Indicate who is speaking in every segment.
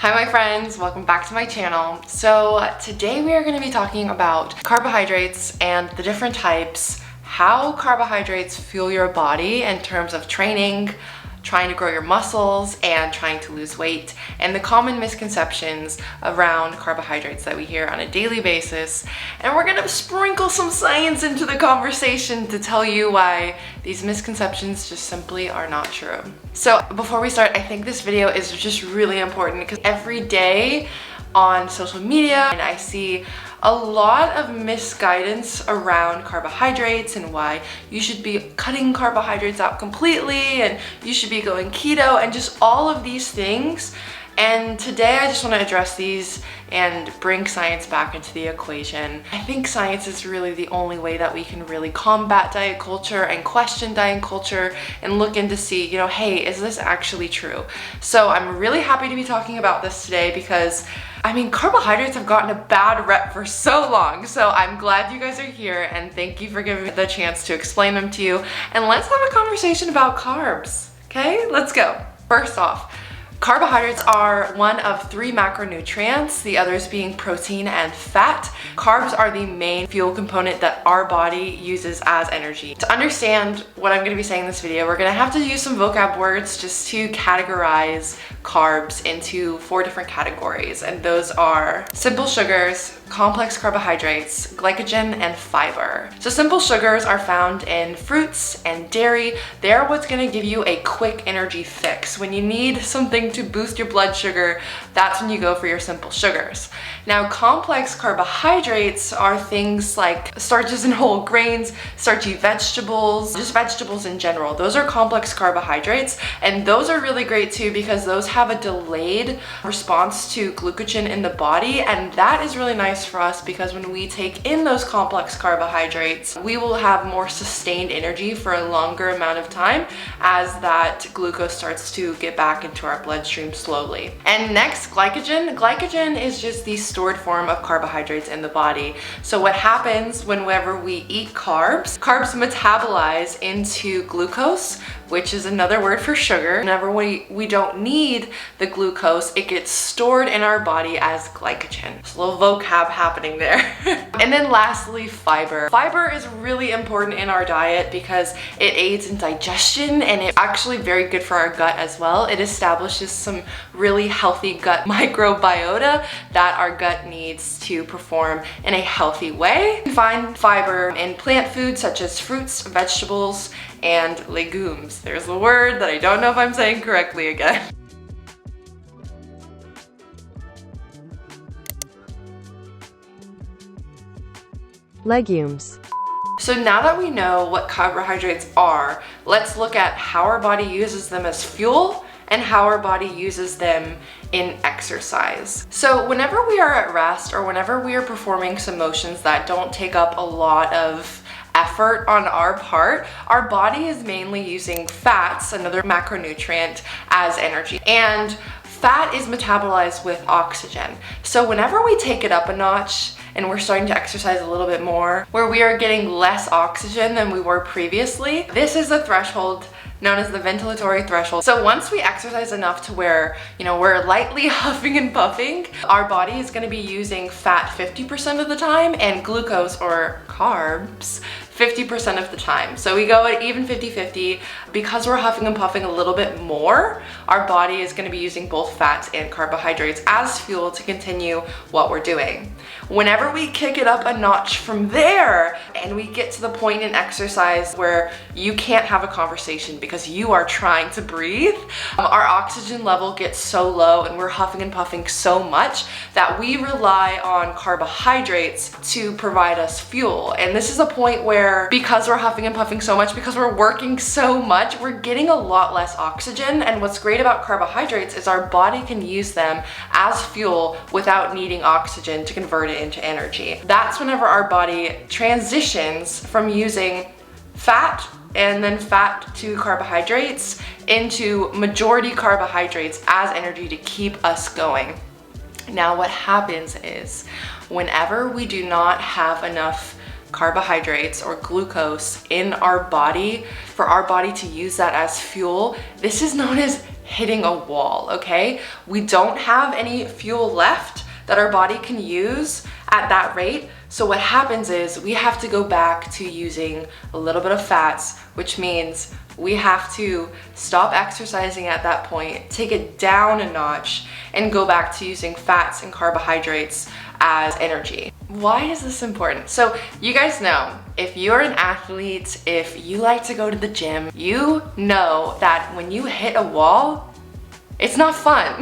Speaker 1: Hi my friends, welcome back to my channel. So today we are going to be talking about carbohydrates and the different types, how carbohydrates fuel your body in terms of training, trying to grow your muscles, and trying to lose weight, and the common misconceptions around carbohydrates that we hear on a daily basis. And we're gonna sprinkle some science into the conversation to tell you why these misconceptions just simply are not true. So before we start, I think this video is just really important because every day on social media and I see a lot of misguidance around carbohydrates and why you should be cutting carbohydrates out completely and you should be going keto and just all of these things. And today I just want to address these and bring science back into the equation. I think science is really the only way that we can really combat diet culture and question diet culture and look into see, hey, is this actually true? So I'm really happy to be talking about this today because carbohydrates have gotten a bad rep for so long. So I'm glad you guys are here and thank you for giving me the chance to explain them to you. And let's have a conversation about carbs. Okay, let's go. First off, carbohydrates are one of 3 macronutrients, the others being protein and fat. Carbs are the main fuel component that our body uses as energy. To understand what I'm going to be saying in this video, we're going to have to use some vocab words just to categorize carbs into 4 different categories, and those are simple sugars, complex carbohydrates, glycogen, and fiber. So simple sugars are found in fruits and dairy. They're what's going to give you a quick energy fix. When you need something to boost your blood sugar, that's when you go for your simple sugars. Now, complex carbohydrates are things like starches and whole grains, starchy vegetables, just vegetables in general. Those are complex carbohydrates, and those are really great too because those have a delayed response to glycogen in the body, and that is really nice for us because when we take in those complex carbohydrates, we will have more sustained energy for a longer amount of time as that glucose starts to get back into our bloodstream slowly. And next, glycogen. Glycogen is just the stored form of carbohydrates in the body. So what happens whenever we eat carbs metabolize into glucose, which is another word for sugar. Whenever we don't need the glucose, it gets stored in our body as glycogen. Just a little vocab happening there. And then lastly, fiber. Fiber is really important in our diet because it aids in digestion and it's actually very good for our gut as well. It establishes some really healthy gut microbiota that our gut needs to perform in a healthy way. You can find fiber in plant foods such as fruits, vegetables, and legumes. There's a word that I don't know if I'm saying correctly again.
Speaker 2: Legumes.
Speaker 1: So now that we know what carbohydrates are, let's look at how our body uses them as fuel and how our body uses them in exercise. So whenever we are at rest or whenever we are performing some motions that don't take up a lot of effort on our part, our body is mainly using fats, another macronutrient, as energy. And fat is metabolized with oxygen. So whenever we take it up a notch and we're starting to exercise a little bit more, where we are getting less oxygen than we were previously, this is a threshold known as the ventilatory threshold. So once we exercise enough to where, we're lightly huffing and puffing, our body is going to be using fat 50% of the time and glucose or carbs 50% of the time. So we go at even 50-50. Because we're huffing and puffing a little bit more, our body is going to be using both fats and carbohydrates as fuel to continue what we're doing. Whenever we kick it up a notch from there and we get to the point in exercise where you can't have a conversation because you are trying to breathe, our oxygen level gets so low and we're huffing and puffing so much that we rely on carbohydrates to provide us fuel. And this is a point where, because we're huffing and puffing so much, because we're working so much, we're getting a lot less oxygen. And what's great about carbohydrates is our body can use them as fuel without needing oxygen to convert it into energy. That's whenever our body transitions from using fat and then fat to carbohydrates into majority carbohydrates as energy to keep us going. Now what happens is whenever we do not have enough carbohydrates or glucose in our body for our body to use that as fuel, this is known as hitting a wall, okay? We don't have any fuel left that our body can use at that rate. So what happens is we have to go back to using a little bit of fats, which means we have to stop exercising at that point, take it down a notch, and go back to using fats and carbohydrates as energy. Why is this important? So you guys know, if you're an athlete, if you like to go to the gym, you know that when you hit a wall, it's not fun.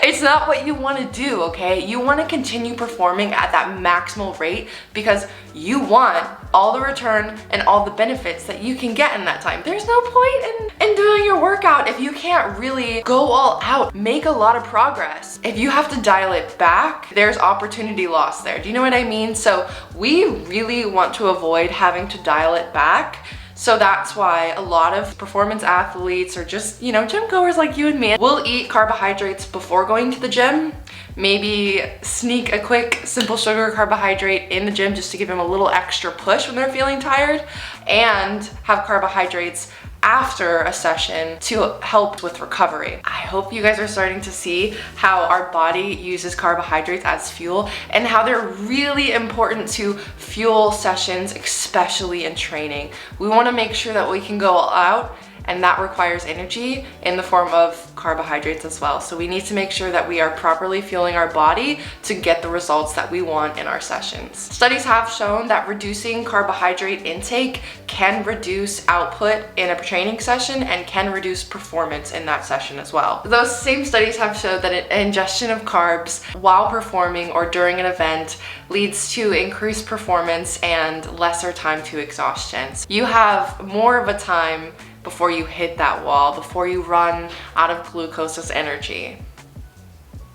Speaker 1: It's not what you want to do, okay? You want to continue performing at that maximal rate because you want all the return and all the benefits that you can get in that time. There's no point in doing your workout if you can't really go all out, make a lot of progress. If you have to dial it back, there's opportunity loss there. Do you know what I mean? So we really want to avoid having to dial it back. So that's why a lot of performance athletes or just, you know, gym goers like you and me will eat carbohydrates before going to the gym. Maybe sneak a quick simple sugar carbohydrate in the gym just to give them a little extra push when they're feeling tired, and have carbohydrates after a session to help with recovery. I hope you guys are starting to see how our body uses carbohydrates as fuel and how they're really important to fuel sessions, especially in training. We want to make sure that we can go all out, and that requires energy in the form of carbohydrates as well. So we need to make sure that we are properly fueling our body to get the results that we want in our sessions. Studies have shown that reducing carbohydrate intake can reduce output in a training session and can reduce performance in that session as well. Those same studies have showed that an ingestion of carbs while performing or during an event leads to increased performance and lesser time to exhaustion. So you have more of a time before you hit that wall, before you run out of glucose as energy.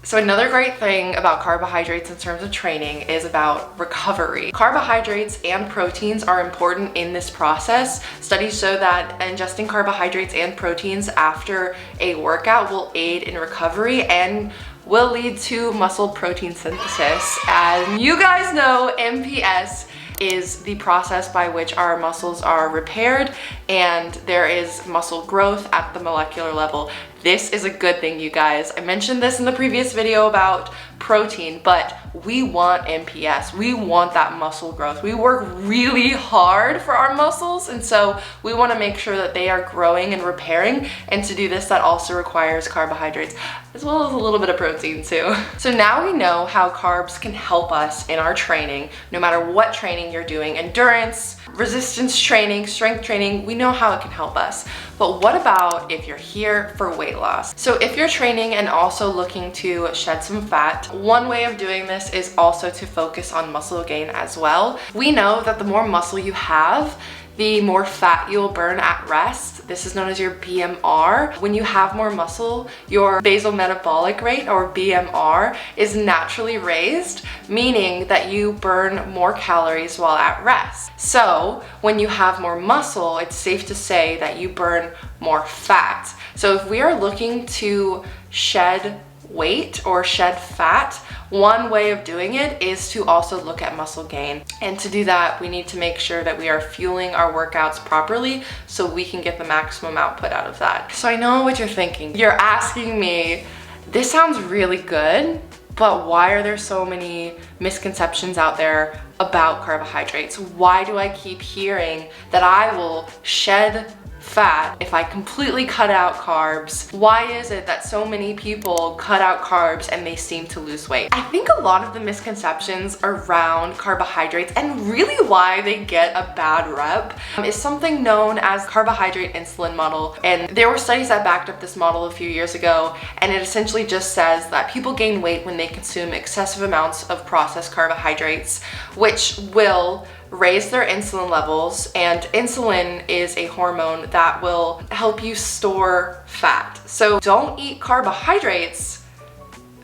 Speaker 1: So another great thing about carbohydrates in terms of training is about recovery. Carbohydrates and proteins are important in this process. Studies show that ingesting carbohydrates and proteins after a workout will aid in recovery and will lead to muscle protein synthesis. As you guys know, MPS is the process by which our muscles are repaired and there is muscle growth at the molecular level. This is a good thing, you guys. I mentioned this in the previous video about protein, but we want MPS. We want that muscle growth. We work really hard for our muscles, and so we want to make sure that they are growing and repairing, and to do this, that also requires carbohydrates as well as a little bit of protein too. So now we know how carbs can help us in our training, no matter what training you're doing, endurance, resistance training, strength training, we know how it can help us. But what about if you're here for weight loss? So if you're training and also looking to shed some fat, one way of doing this is also to focus on muscle gain as well. We know that the more muscle you have, the more fat you'll burn at rest. This is known as your BMR. When you have more muscle, your basal metabolic rate, or BMR, is naturally raised, meaning that you burn more calories while at rest. So when you have more muscle, it's safe to say that you burn more fat. So if we are looking to shed weight or shed fat, one way of doing it is to also look at muscle gain. And to do that, we need to make sure that we are fueling our workouts properly so we can get the maximum output out of that. So I know what you're thinking. You're asking me, this sounds really good, but why are there so many misconceptions out there about carbohydrates? Why do I keep hearing that I will shed fat if I completely cut out carbs? Why is it that so many people cut out carbs and they seem to lose weight? I think a lot of the misconceptions around carbohydrates, and really why they get a bad rep, is something known as carbohydrate insulin model. And there were studies that backed up this model a few years ago, and it essentially just says that people gain weight when they consume excessive amounts of processed carbohydrates, which will raise their insulin levels, and insulin is a hormone that will help you store fat. So don't eat carbohydrates,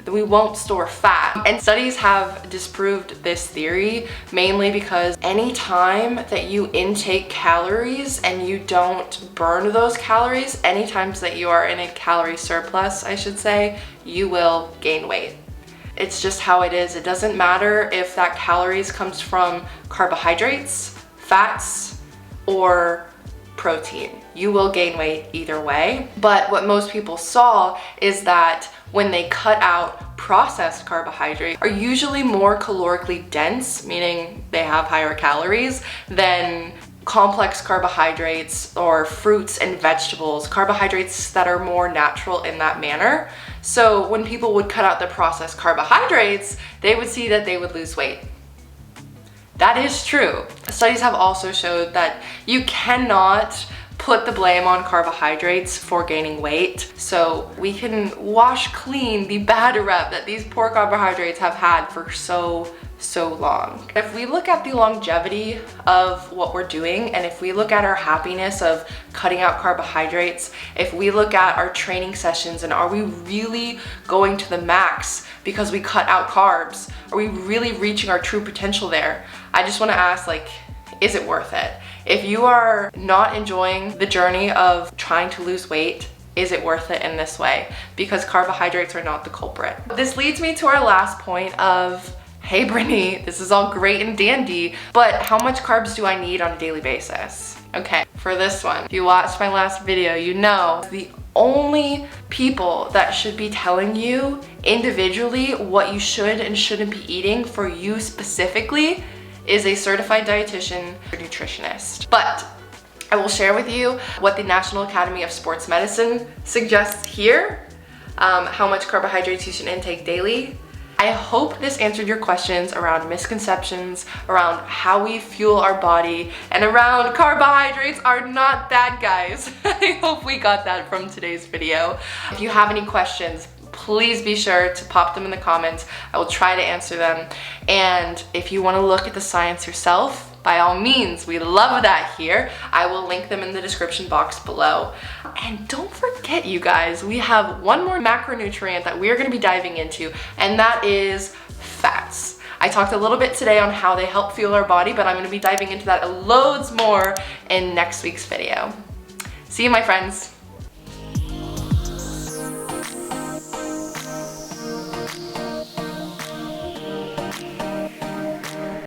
Speaker 1: we won't store fat. And studies have disproved this theory, mainly because any time that you intake calories and you don't burn those calories, any times that you are in a calorie surplus, I should say, you will gain weight. It's just how it is. It doesn't matter if that calories comes from carbohydrates, fats, or protein. You will gain weight either way. But what most people saw is that when they cut out processed carbohydrates are usually more calorically dense, meaning they have higher calories than complex carbohydrates or fruits and vegetables, carbohydrates that are more natural in that manner. So when people would cut out the processed carbohydrates, they would see that they would lose weight. That is true. Studies have also showed that you cannot put the blame on carbohydrates for gaining weight. So we can wash clean the bad rep that these poor carbohydrates have had for so long. If we look at the longevity of what we're doing, and if we look at our happiness of cutting out carbohydrates, if we look at our training sessions and are we really going to the max because we cut out carbs? Are we really reaching our true potential there? I just want to ask, like, is it worth it? If you are not enjoying the journey of trying to lose weight, is it worth it in this way? Because carbohydrates are not the culprit. This leads me to our last point of, hey Brittany, this is all great and dandy, but how much carbs do I need on a daily basis? Okay, for this one, if you watched my last video, you know the only people that should be telling you individually what you should and shouldn't be eating for you specifically is a certified dietitian or nutritionist. But I will share with you what the National Academy of Sports Medicine suggests here, how much carbohydrates you should intake daily. I hope this answered your questions around misconceptions, around how we fuel our body, and around carbohydrates are not bad, guys. I hope we got that from today's video. If you have any questions, please be sure to pop them in the comments. I will try to answer them. And if you want to look at the science yourself, by all means, we love that here. I will link them in the description box below. And don't forget, you guys, we have one more macronutrient that we're going to be diving into, and that is fats. I talked a little bit today on how they help fuel our body, but I'm going to be diving into that loads more in next week's video. See you, my friends.